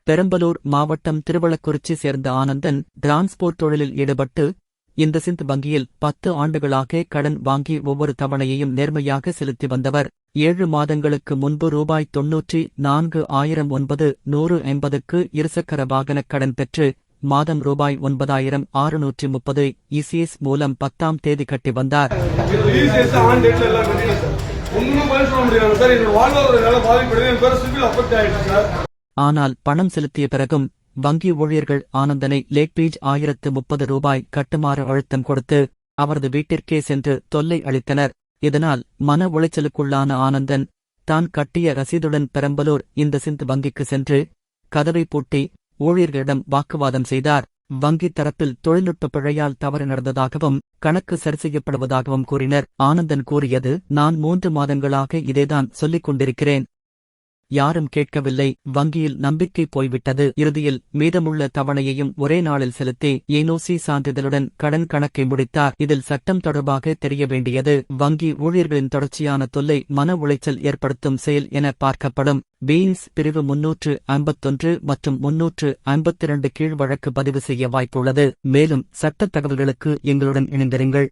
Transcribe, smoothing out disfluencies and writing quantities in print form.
பெரம்பலூர் மாவட்டம் திருவள்ளக்குறிச்சி சேர்ந்த ஆனந்தன் டிரான்ஸ்போர்ட் தொழிலில் ஈடுபட்டு இந்த சிந்த் வங்கியில் 10 ஆண்டுகளாக கடன் வாங்கி ஒவ்வொரு தவணையையும் நேர்மையாக செலுத்தி வந்தவர். 7 மாதங்களுக்கு முன்பு ரூபாய் 94,950க்கு இருசக்கர வாகனக் கடன் பெற்று மாதம் ரூபாய் 9,630 இசிஎஸ் மூலம் 10ஆம் தேதி கட்டி வந்தார். ஆனால் பணம் செலுத்திய பிறகும் வங்கி ஊழியர்கள் ஆனந்தனை லேக்பீஜ் 1030 ரூபாய் கட்டுமாறு அழுத்தம் கொடுத்து அவரது வீட்டிற்கே சென்று தொல்லை அளித்தனர். இதனால் மன உளைச்சலுக்குள்ளான ஆனந்தன் தான் கட்டிய ரசீதுடன் பெரம்பலூர் இந்த சிந்த் வங்கிக்கு சென்று கதவை பூட்டி ஊழியர்களிடம் வாக்குவாதம் செய்தார். வங்கி தரப்பில் தொழில்நுட்ப பிழையால் தவறு நடந்ததாகவும் கணக்கு சரி செய்யப்படுவதாகவும் கூறினர். ஆனந்தன் கூறியது, நான் 3 மாதங்களாக இதேதான் சொல்லிக் கொண்டிருக்கிறேன். யாரும் கேட்கவில்லை. வங்கியில் நம்பிக்கை போய்விட்டது. இறுதியில் மீதமுள்ள தவணையையும் ஒரே நாளில் செலுத்தி என்ஓசி சான்றிதழுடன் கடன் கணக்கை முடித்தார். இதில் சட்டம் தொடர்பாக தெரிய வேண்டியது. வங்கி ஊழியர்களின் தொடர்ச்சியான தொல்லை மன உளைச்சல் ஏற்படுத்தும் செயல் என பார்க்கப்படும். பீன்ஸ் பிரிவு 351 மற்றும் 352 கீழ் வழக்கு பதிவு செய்ய வாய்ப்புள்ளது. மேலும் சட்ட தகவல்களுக்கு எங்களுடன் இணைந்திருங்கள்.